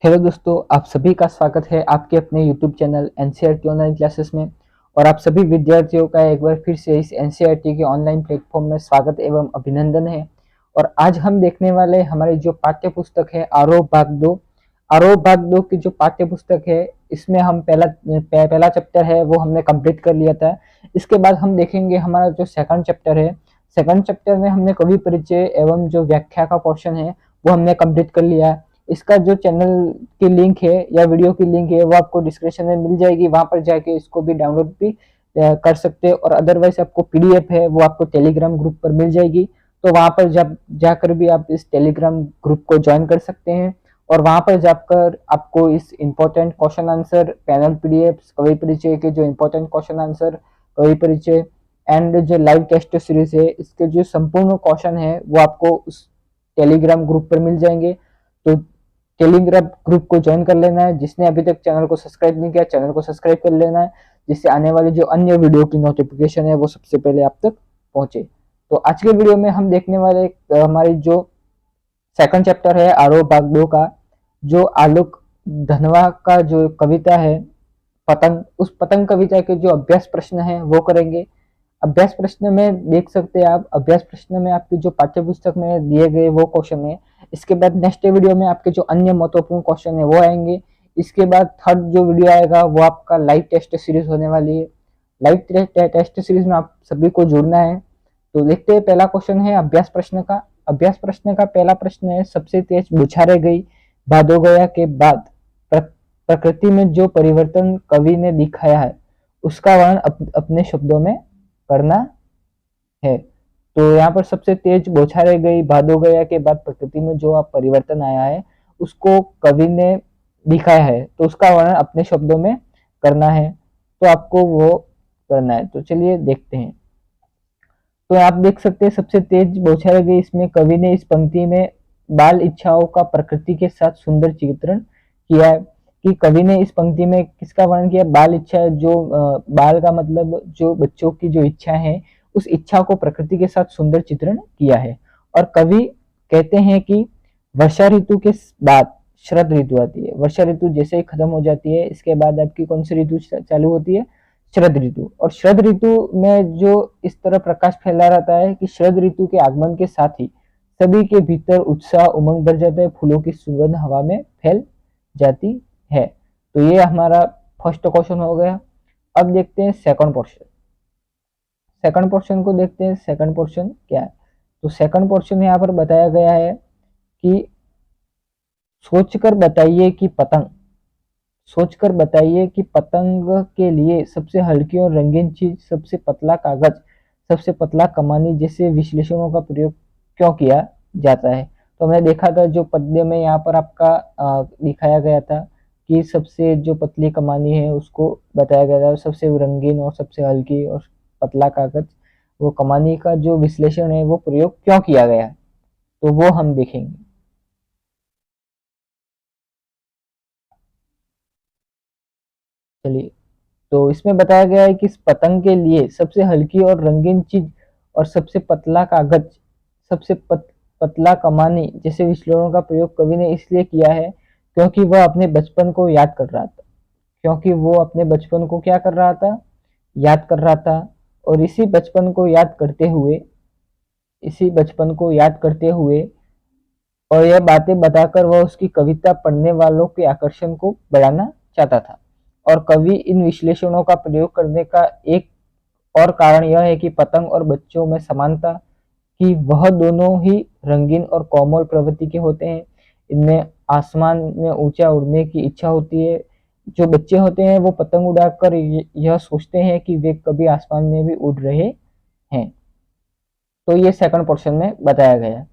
Hello दोस्तों, आप सभी का स्वागत है आपके अपने YouTube channel NCERT online classes में। और आप सभी विद्यार्थियों का एक बार फिर से इस एनसीईआरटी के ऑनलाइन प्लेटफॉर्म में स्वागत एवं अभिनंदन है। और आज हम देखने वाले हमारी जो पाठ्य पुस्तक है आरोह भाग दो की जो पाठ्य पुस्तक है, इसमें हम पहला चैप्टर है वो हमने कंप्लीट कर लिया था। इसके बाद हम देखेंगे हमारा जो सेकंड चैप्टर है। सेकंड चैप्टर में हमने कवि परिचय एवं जो व्याख्या का पोर्शन है वो हमने कंप्लीट कर लिया है। इसका जो चैनल की लिंक है या वीडियो की लिंक है वो आपको डिस्क्रिप्शन में मिल जाएगी, वहां पर जाके इसको भी डाउनलोड भी कर सकते हैं। और अदरवाइज आपको पीडीएफ है वो आपको टेलीग्राम ग्रुप पर मिल जाएगी, तो वहां पर जब जाकर भी आप इस टेलीग्राम ग्रुप को ज्वाइन कर सकते हैं। और वहां पर जाकर आपको इस important question answer panel PDF, कवि परिचय के जो इंपॉर्टेंट क्वेश्चन आंसर, कवि परिचय एंड जो लाइव टेस्ट सीरीज है, इसके जो संपूर्ण क्वेश्चन है वो आपको उस टेलीग्राम ग्रुप पर मिल जाएंगे। तो टेलीग्राम ग्रुप को ज्वाइन कर लेना है। जिसने अभी तक चैनल को सब्सक्राइब नहीं किया, चैनल को सब्सक्राइब कर लेना है, जिससे आने वाली जो अन्य वीडियो की नोटिफिकेशन है वो सबसे पहले आप तक पहुंचे। तो आज के वीडियो में हम देखने वाले हमारी जो सेकंड चैप्टर है आरोह भाग 2 का, जो आलोक धनवा का जो कविता है पतंग, उस पतंग कविता के जो अभ्यास प्रश्न है वो करेंगे। अभ्यास प्रश्न में देख सकते हैं आप, अभ्यास प्रश्न में आपकी जो पाठ्य पुस्तक में दिए गए वो क्वेश्चन है। इसके बाद नेक्स्ट वीडियो में आपके जो अन्य महत्वपूर्ण क्वेश्चन है वो आएंगे। इसके बाद थर्ड जो वीडियो आएगा वो आपका लाइव टेस्ट सीरीज होने वाली है। लाइव टेस्ट सीरीज में आप सभी को जुड़ना है। तो देखते हैं, पहला क्वेश्चन है अभ्यास प्रश्न का। अभ्यास प्रश्न का पहला प्रश्न है, सबसे तेज बौछारें गई भादो गया के बाद प्रकृति में जो परिवर्तन कवि ने दिखाया है उसका वर्णन अपने शब्दों में करना है। तो यहाँ पर सबसे तेज बौछारें गई भादो गया के बाद प्रकृति में जो आप परिवर्तन आया है उसको कवि ने दिखाया है, तो उसका वर्णन अपने शब्दों में करना है। तो आपको वो करना है। तो चलिए देखते हैं। तो आप देख सकते हैं सबसे तेज बौछारें गई, इसमें कवि ने इस पंक्ति में बाल इच्छाओं का प्रकृति के साथ सुंदर चित्रण किया है। कि कवि ने इस पंक्ति में किसका वर्णन किया? बाल इच्छा। जो बाल का मतलब जो बच्चों की जो इच्छा है, उस इच्छा को प्रकृति के साथ सुंदर चित्रण किया है। और कवि कहते हैं कि वर्षा ऋतु के बाद शरद ऋतु आती है। वर्षा ऋतु जैसे ही खत्म हो जाती है, इसके बाद आपकी कौन सी ऋतु चालू होती है? शरद ऋतु। और शरद ऋतु में जो इस तरह प्रकाश फैला रहता है कि शरद ऋतु के आगमन के साथ ही सभी के भीतर उत्साह उमंग बढ़ जाता है, फूलों की सुगंध हवा में फैल जाती है। तो ये हमारा फर्स्ट क्वेश्चन हो गया। अब देखते हैं सेकंड पोर्शन। सेकंड पोर्शन को देखते हैं, सेकंड पोर्शन क्या है। तो सेकंड पोर्शन यहाँ पर बताया गया है कि सोचकर बताइए कि पतंग, सोचकर बताइए कि पतंग के लिए सबसे हल्की और रंगीन चीज, सबसे पतला कागज, सबसे पतला कमानी जैसे विश्लेषणों का प्रयोग क्यों किया जाता है। तो हमने देखा था जो पद्य में यहाँ पर आपका दिखाया गया था कि सबसे जो पतली कमानी है उसको बताया गया था, सबसे रंगीन और सबसे हल्की और पतला कागज, वो कमानी का जो विश्लेषण है वो प्रयोग क्यों किया गया है, तो वो हम देखेंगे। चलिए, तो इसमें बताया गया है कि इस पतंग के लिए सबसे हल्की और रंगीन चीज और सबसे पतला कागज, सबसे पतला कमानी जैसे विश्लेषणों का प्रयोग कवि ने इसलिए किया है क्योंकि वह अपने बचपन को याद कर रहा था। क्योंकि वो अपने बचपन को क्या कर रहा था? याद कर रहा था। और इसी बचपन को याद करते हुए, इसी बचपन को याद करते हुए और यह बातें बताकर वह उसकी कविता पढ़ने वालों के आकर्षण को बढ़ाना चाहता था। और कवि इन विश्लेषणों का प्रयोग करने का एक और कारण यह है कि पतंग और बच्चों में समानता, कि वह दोनों ही रंगीन और कोमल प्रवृत्ति के होते हैं। इनमें आसमान में ऊंचा उड़ने की इच्छा होती है। जो बच्चे होते हैं वो पतंग उड़ाकर यह सोचते हैं कि वे कभी आसमान में भी उड़ रहे हैं। तो ये सेकंड पोर्शन में बताया गया है।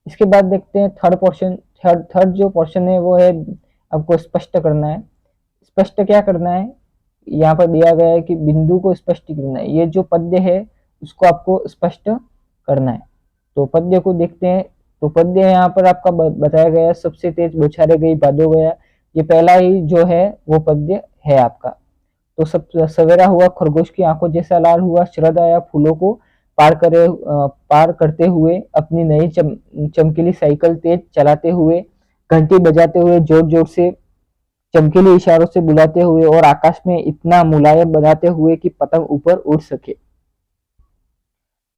इसके बाद देखते हैं थर्ड पोर्शन। थर्ड जो पोर्शन है वो है आपको स्पष्ट करना है। स्पष्ट क्या करना है? यहाँ पर दिया गया है कि बिंदु को स्पष्ट करना है। ये जो पद्य है उसको आपको स्पष्ट करना है। तो पद्य को देखते हैं। तो पद्य यहाँ पर आपका बताया गया, सबसे तेज बौछारें गई भादो गया, ये पहला ही जो है वो पद्य है आपका। तो सब सवेरा हुआ खरगोश की आंखों जैसा लाल हुआ, शरद आया फूलों को पार करते हुए, अपनी नई चमकीली साइकिल तेज चलाते हुए, घंटी बजाते हुए, जोर जोर से चमकीले इशारों से बुलाते हुए और आकाश में इतना मुलायम बनाते हुए कि पतंग ऊपर उड़ सके।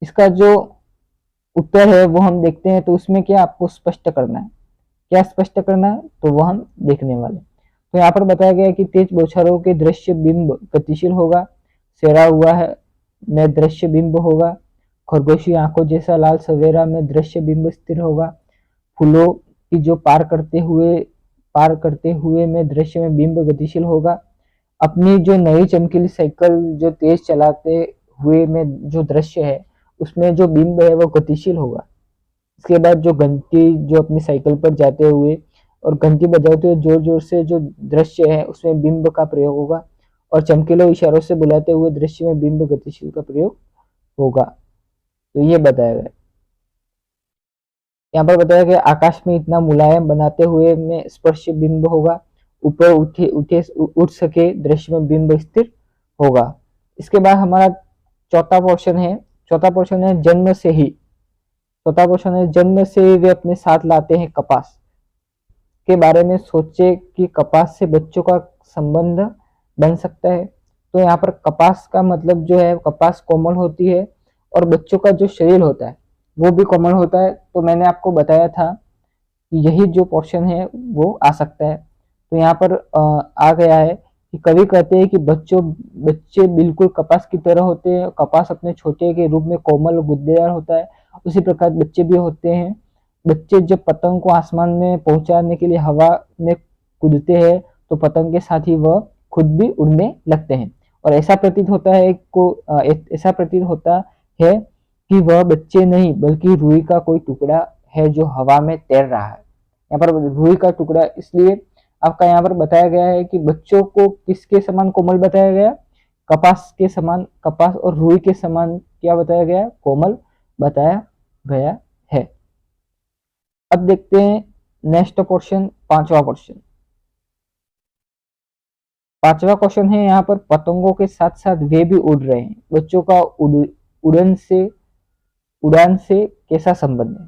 इसका जो उत्तर है वो हम देखते हैं, तो उसमें क्या आपको स्पष्ट करना है, क्या स्पष्ट करना है, तो वो हम देखने वाले। तो यहाँ पर बताया गया है कि तेज बौछारों के दृश्य बिंब गतिशील होगा, सेरा हुआ है में दृश्य बिंब होगा, खरगोशी आंखों जैसा लाल सवेरा में दृश्य बिंब स्थिर होगा, फूलों की जो पार करते हुए में दृश्य में बिंब गतिशील होगा, अपनी जो नई चमकीली साइकिल जो तेज चलाते हुए में जो दृश्य है उसमें जो बिंब है वो गतिशील होगा। इसके बाद जो घंटी जो अपनी साइकिल पर जाते हुए और घंटी बजाते हुए जोर जोर से जो दृश्य है उसमें बिंब का प्रयोग होगा, और चमकीले इशारों से बुलाते हुए दृश्य में बिंब गतिशील का प्रयोग होगा। तो ये बताया गया। यहाँ पर बताया गया आकाश में इतना मुलायम बनाते हुए में स्पर्श बिंब होगा, ऊपर उठ सके दृश्य में बिंब स्थिर होगा। इसके बाद हमारा चौथा पोर्शन है जन्म से ही। चौथा क्वेश्चन है जन्म से वे अपने साथ लाते हैं कपास के बारे में सोचे कि कपास से बच्चों का संबंध बन सकता है। तो यहाँ पर कपास का मतलब जो है, कपास कोमल होती है और बच्चों का जो शरीर होता है वो भी कोमल होता है। तो मैंने आपको बताया था कि यही जो पोर्शन है वो आ सकता है। तो यहाँ पर आ गया है कि कवि कहते हैं कि बच्चे बिल्कुल कपास की तरह होते हैं, कपास अपने छोटे के रूप में कोमल गुद्देदार होता है, उसी प्रकार बच्चे भी होते हैं। बच्चे जब पतंग को आसमान में पहुंचाने के लिए हवा में कूदते हैं तो पतंग के साथ ही वह खुद भी उड़ने लगते हैं, और ऐसा प्रतीत होता है कि वह बच्चे नहीं बल्कि रुई का कोई टुकड़ा है जो हवा में तैर रहा है। यहाँ पर रुई का टुकड़ा इसलिए आपका यहाँ पर बताया गया है कि बच्चों को किसके समान कोमल बताया गया, कपास के समान, कपास और रुई के समान क्या बताया गया, कोमल बताया गया है। अब देखते हैं नेक्स्ट पोर्शन, पांचवा क्वेश्चन है यहाँ पर पतंगों के साथ साथ वे भी उड़ रहे हैं, बच्चों का उड़ान से कैसा संबंध है।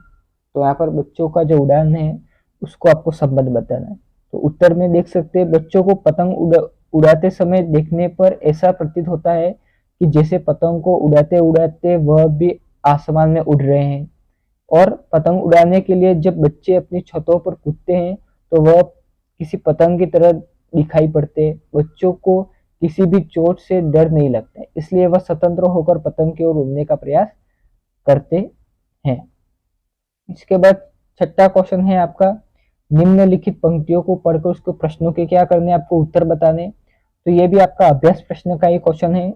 तो यहाँ पर बच्चों का जो उड़ान है उसको आपको संबंध बताना है। तो उत्तर में देख सकते हैं बच्चों को पतंग उड़ाते समय देखने पर ऐसा प्रतीत होता है कि जैसे पतंग को उड़ाते उड़ाते वह भी आसमान में उड़ रहे हैं, और पतंग उड़ाने के लिए जब बच्चे अपनी छतों पर कूदते हैं तो वह किसी पतंग की तरह दिखाई पड़ते हैं। बच्चों को किसी भी चोट से डर नहीं लगता है, इसलिए वह स्वतंत्र होकर पतंग की ओर उड़ने का प्रयास करते हैं। इसके बाद छठा क्वेश्चन है आपका, निम्नलिखित पंक्तियों को पढ़कर उसके प्रश्नों के क्या करने, आपको उत्तर बताने। तो ये भी आपका अभ्यास प्रश्न का ही क्वेश्चन है,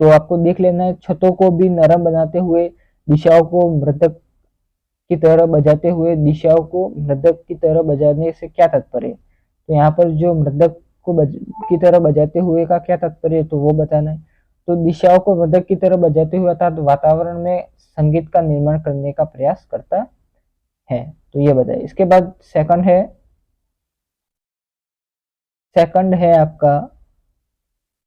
तो आपको देख लेना है। छतों को भी नरम बनाते हुए दिशाओं को मृदक की तरह बजाने से क्या तात्पर्य है। तो यहाँ पर जो मृदक की तरह बजाते हुए का क्या तात्पर्य है, तो वो बताना है। तो दिशाओं को मृदक की तरह बजाते हुए अर्थात वातावरण में संगीत का निर्माण करने का प्रयास करता है। तो ये बताए। इसके बाद सेकंड है आपका,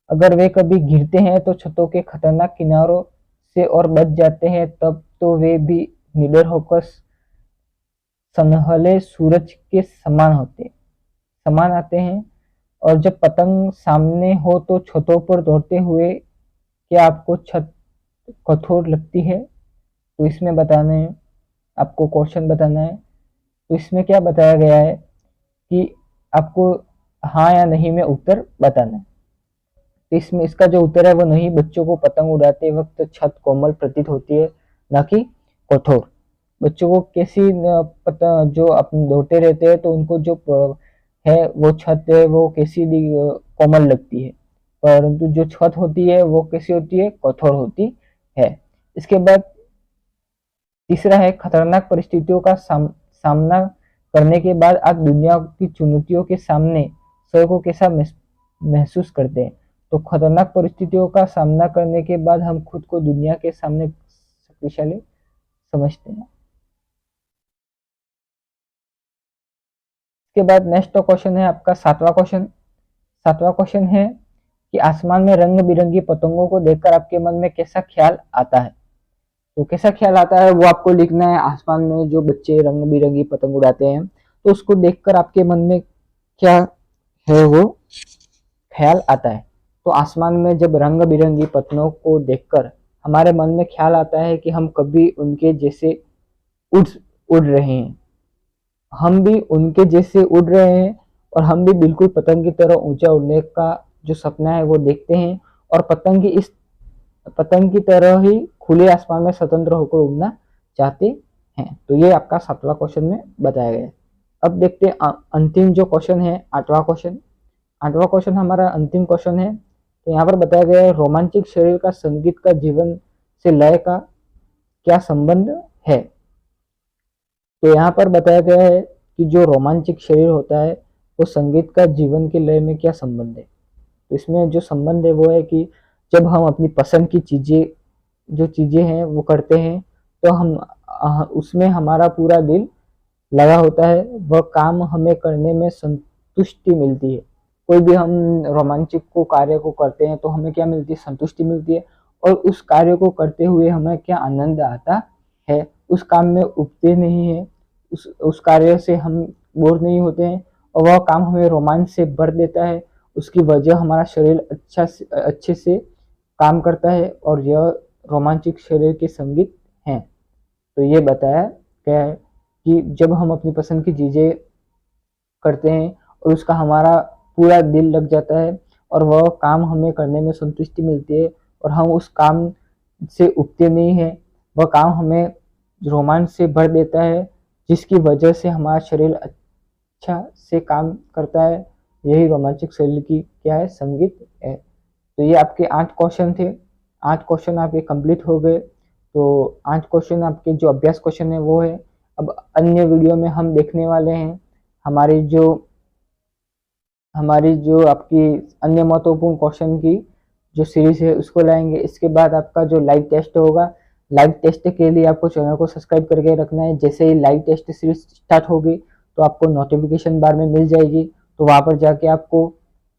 अगर वे कभी गिरते हैं तो छतों के खतरनाक किनारों से और बच जाते हैं, तब तो वे भी निडर होकर सनहले सूरज के समान आते हैं। और जब पतंग सामने हो तो छतों पर दौड़ते हुए क्या आपको छत कठोर लगती है। तो इसमें बताना है, आपको क्वेश्चन बताना है। तो इसमें क्या बताया गया है कि आपको हाँ या नहीं में उत्तर बताना है। तो इसमें इसका जो उत्तर है वो नहीं, बच्चों को पतंग उड़ाते वक्त छत कोमल प्रतीत होती है, ना कि कठोर। बच्चों को कैसी जो अपने दौड़ते रहते हैं तो उनको जो है वो छत है वो कैसी कोमल लगती है, परंतु जो छत होती है वो कैसी होती है, कठोर होती है। इसके बाद तीसरा है, खतरनाक परिस्थितियों का सामना करने के बाद आप दुनिया की चुनौतियों के सामने स्वयं को कैसा महसूस करते हैं। तो खतरनाक परिस्थितियों का सामना करने के बाद हम खुद को दुनिया के सामने शक्तिशाली समझते हैं। इसके बाद नेक्स्ट क्वेश्चन है आपका सातवां क्वेश्चन है कि आसमान में रंग बिरंगी पतंगों को देखकर आपके मन में कैसा ख्याल आता है। तो कैसा ख्याल आता है वो आपको लिखना है। आसमान में जो बच्चे रंग बिरंगी पतंग उड़ाते हैं तो उसको देखकर आपके मन में क्या है वो ख्याल आता है। तो आसमान में जब रंग बिरंगी पतंगों को देखकर हमारे मन में ख्याल आता है कि हम कभी उनके जैसे उड़ उड़ रहे हैं, हम भी उनके जैसे उड़ रहे हैं और हम भी बिल्कुल पतंग की तरह ऊंचा उड़ने का जो सपना है वो देखते हैं और पतंग की तरह ही खुले आसमान में स्वतंत्र होकर उड़ना चाहते हैं। तो ये आपका 7वां क्वेश्चन में बताया गया है। अब देखते हैं अंतिम जो क्वेश्चन है 8वां क्वेश्चन। 8वां क्वेश्चन हमारा अंतिम क्वेश्चन है। तो यहाँ पर बताया गया है रोमांचिक शरीर का संगीत का जीवन से लय का क्या संबंध है। तो यहाँ पर बताया गया है कि जो रोमांचिक शरीर होता है वो संगीत का जीवन के लय में क्या संबंध है। तो इसमें जो संबंध है वो है कि जब हम अपनी पसंद की चीजें हैं वो करते हैं तो हम उसमें हमारा पूरा दिल लगा होता है, वह काम हमें करने में संतुष्टि मिलती है। कोई भी हम रोमांचिक कार्य को करते हैं तो हमें क्या मिलती है, संतुष्टि मिलती है। और उस कार्य को करते हुए हमें क्या आनंद आता है, उस काम में उबते नहीं है, उस कार्य से हम बोर नहीं होते हैं और वह काम हमें रोमांच से भर देता है। उसकी वजह हमारा शरीर अच्छे से काम करता है और यह रोमांचिक शरीर के संगीत हैं। तो ये बताया गया है कि जब हम अपनी पसंद की चीजें करते हैं और उसका हमारा पूरा दिल लग जाता है और वह काम हमें करने में संतुष्टि मिलती है और हम उस काम से उबते नहीं हैं, वह काम हमें रोमांच से भर देता है जिसकी वजह से हमारा शरीर अच्छा से काम करता है। यही रोमांचिक शरीर की क्या है, संगीत है। तो ये आपके 8 क्वेश्चन थे। 8 क्वेश्चन आपके कंप्लीट हो गए। तो 8 क्वेश्चन आपके जो अभ्यास क्वेश्चन है वो है। अब अन्य वीडियो में हम देखने वाले हैं हमारी जो आपकी अन्य महत्वपूर्ण क्वेश्चन की जो सीरीज है उसको लाएंगे। इसके बाद आपका जो लाइव टेस्ट होगा, लाइव टेस्ट के लिए आपको चैनल को सब्सक्राइब करके रखना है। जैसे ही लाइव टेस्ट सीरीज स्टार्ट होगी तो आपको नोटिफिकेशन बार में मिल जाएगी, तो वहां पर जाके आपको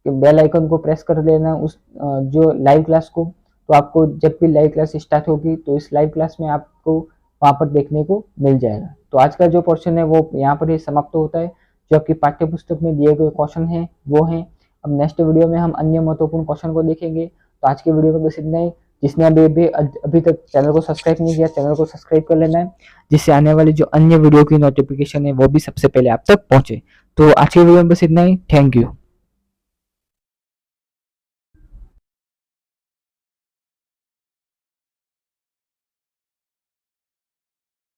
बेल आइकन को प्रेस कर लेना उस जो लाइव क्लास को। तो आपको जब भी लाइव क्लास स्टार्ट होगी तो इस लाइव क्लास में आपको वहां पर देखने को मिल जाएगा। तो आज का जो पोर्शन है वो यहाँ पर ही समाप्त होता है। जो आपकी पाठ्य पुस्तक में दिए गए क्वेश्चन हैं वो हैं। अब नेक्स्ट वीडियो में हम अन्य महत्वपूर्ण क्वेश्चन को देखेंगे। तो आज के वीडियो में बस इतना ही। जिसने अभी तक चैनल को सब्सक्राइब नहीं किया, चैनल को सब्सक्राइब कर लेना है, जिससे आने वाली जो अन्य वीडियो की नोटिफिकेशन है वो भी सबसे पहले आप तक पहुंचे। तो आज के वीडियो में बस इतना ही। Thank you.